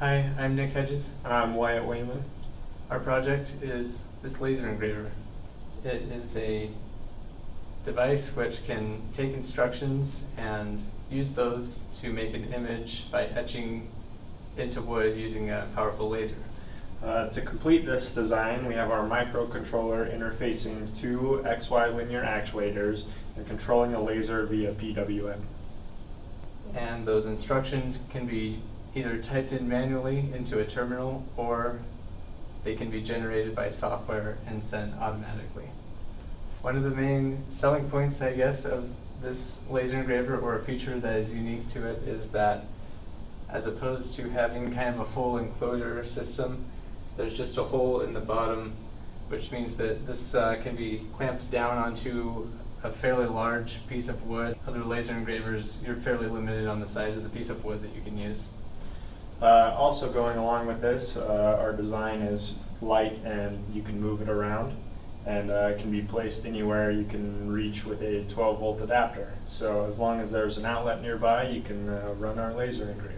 Hi, I'm Nick Hedges. And I'm Wyatt Wayman. Our project is this laser engraver. It is a device which can take instructions and use those to make an image by etching into wood using a powerful laser. To complete this design, we have our microcontroller interfacing two XY linear actuators and controlling a laser via PWM. And those instructions can be either typed in manually into a terminal or they can be generated by software and sent automatically. One of the main selling points, I guess, of this laser engraver, or a feature that is unique to it, is that as opposed to having kind of a full enclosure system, there's just a hole in the bottom, which means that this can be clamped down onto a fairly large piece of wood. Other laser engravers, you're fairly limited on the size of the piece of wood that you can use. Also going along with this, our design is light and you can move it around, and it can be placed anywhere you can reach with a 12-volt adapter. So as long as there's an outlet nearby, you can run our laser engraver.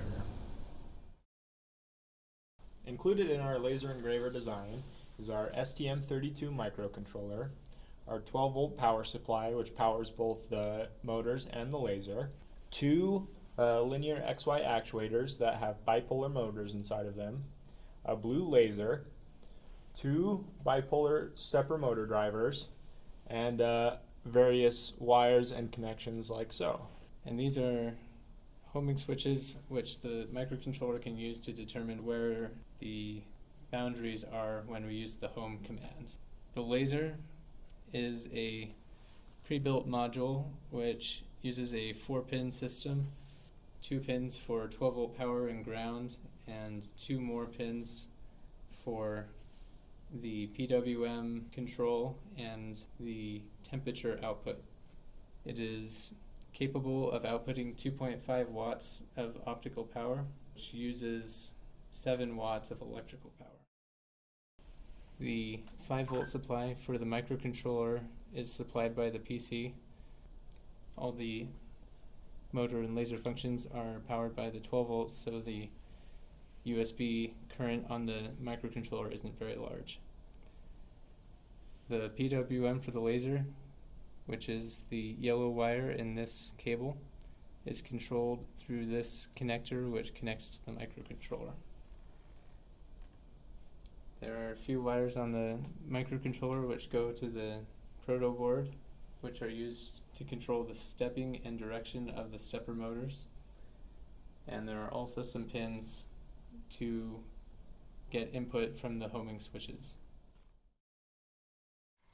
Included in our laser engraver design is our STM32 microcontroller, our 12-volt power supply, which powers both the motors and the laser, two linear XY actuators that have bipolar motors inside of them, a blue laser, two bipolar stepper motor drivers, and various wires and connections like so. And these are homing switches which the microcontroller can use to determine where the boundaries are when we use the home command. The laser is a pre-built module which uses a 4-pin system, 2 pins for 12-volt power and ground, and 2 more pins for the PWM control and the temperature output. It is capable of outputting 2.5 watts of optical power, which uses 7 watts of electrical power. The 5-volt supply for the microcontroller is supplied by the PC. All the motor and laser functions are powered by the 12 volts, so the USB current on the microcontroller isn't very large. The PWM for the laser, which is the yellow wire in this cable, is controlled through this connector which connects to the microcontroller. There are a few wires on the microcontroller which go to the proto board, which are used to control the stepping and direction of the stepper motors. And there are also some pins to get input from the homing switches.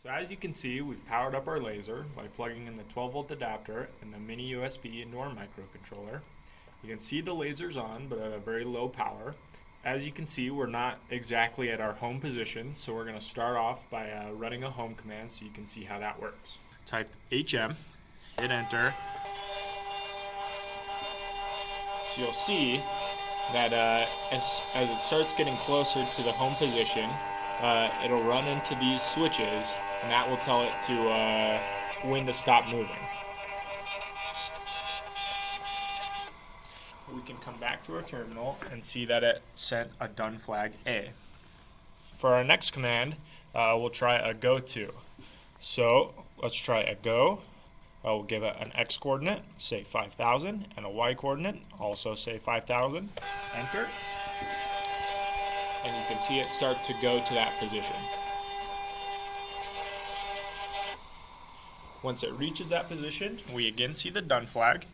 So as you can see, we've powered up our laser by plugging in the 12-volt adapter and the mini USB into our microcontroller. You can see the laser's on, but at a very low power. As you can see, we're not exactly at our home position, so we're going to start off by running a home command so you can see how that works. Type HM, hit enter. So you'll see that as it starts getting closer to the home position, it'll run into these switches, and that will tell it to when to stop moving. We can come back to our terminal and see that it sent a done flag A. For our next command, we'll try a go to. So let's try a go. We'll give it an X coordinate, say 5,000, and a Y coordinate, also say 5,000. Enter. And you can see it start to go to that position. Once it reaches that position, we again see the done flag,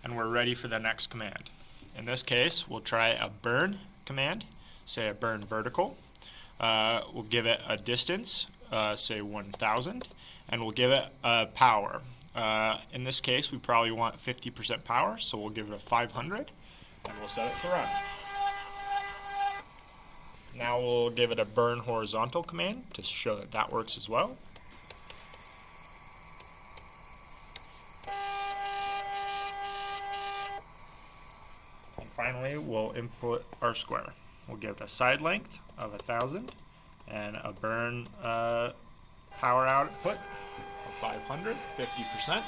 and we're ready for the next command. In this case, we'll try a burn command, say a burn vertical. We'll give it a distance, say 1,000, and we'll give it a power. In this case, we probably want 50% power, so we'll give it a 500, and we'll set it to run. Now we'll give it a burn horizontal command to show that that works as well. And finally, we'll input our square. We'll give it a side length of 1,000 and a burn power output of 500, 50%.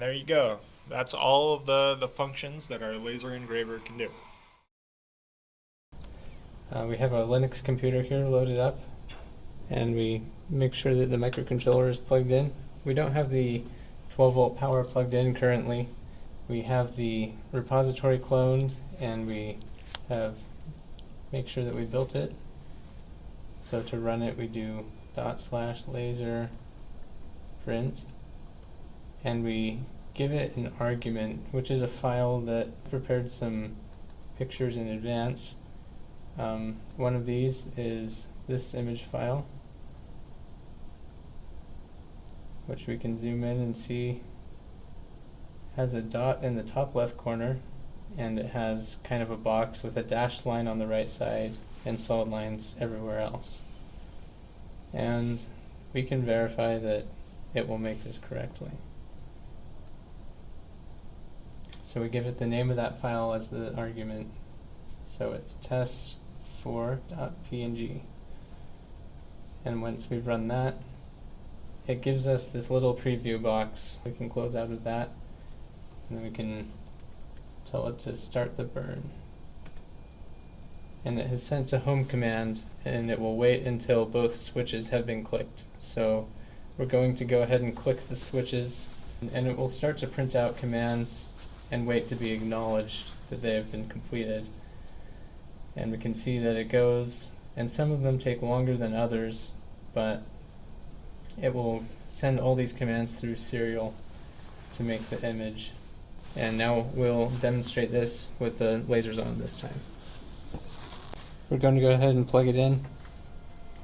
And there you go. That's all of the functions that our laser engraver can do. We have a Linux computer here loaded up, and we make sure that the microcontroller is plugged in. We don't have the 12-volt power plugged in currently. We have the repository cloned, and we have make sure that we built it. So to run it, we do /laser print, and we give it an argument, which is a file that prepared some pictures in advance. One of these is this image file, which we can zoom in and see has a dot in the top left corner, and it has kind of a box with a dashed line on the right side and solid lines everywhere else. And we can verify that it will make this correctly. So we give it the name of that file as the argument. So it's test4.png. And once we've run that, it gives us this little preview box. We can close out of that, and then we can tell it to start the burn. And it has sent a home command, and it will wait until both switches have been clicked. So we're going to go ahead and click the switches, and it will start to print out commands and wait to be acknowledged that they have been completed. And we can see that it goes, and some of them take longer than others, but it will send all these commands through serial to make the image. And now we'll demonstrate this with the lasers on this time. We're going to go ahead and plug it in.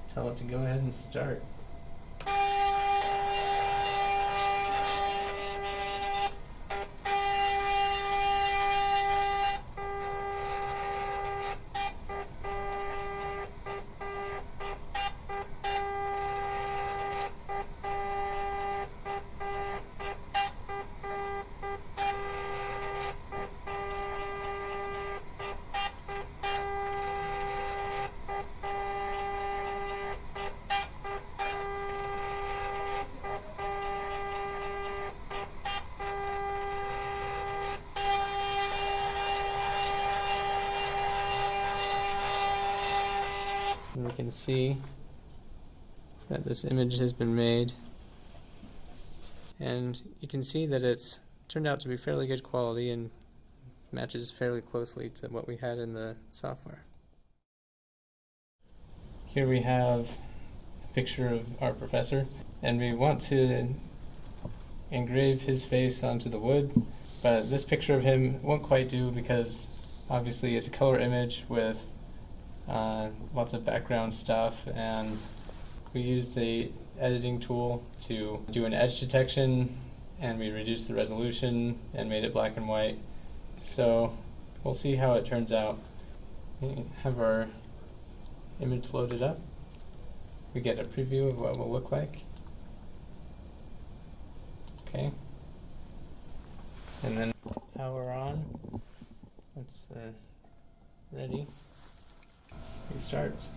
Tell it to go ahead and start. And we can see that this image has been made, and you can see that it's turned out to be fairly good quality and matches fairly closely to what we had in the software. Here we have a picture of our professor, and we want to engrave his face onto the wood, but this picture of him won't quite do because obviously it's a color image with lots of background stuff, and we used a editing tool to do an edge detection, and we reduced the resolution and made it black and white. So we'll see how it turns out. We have our image loaded up. We get a preview of what it will look like. Okay. And then power on. It's ready. We start.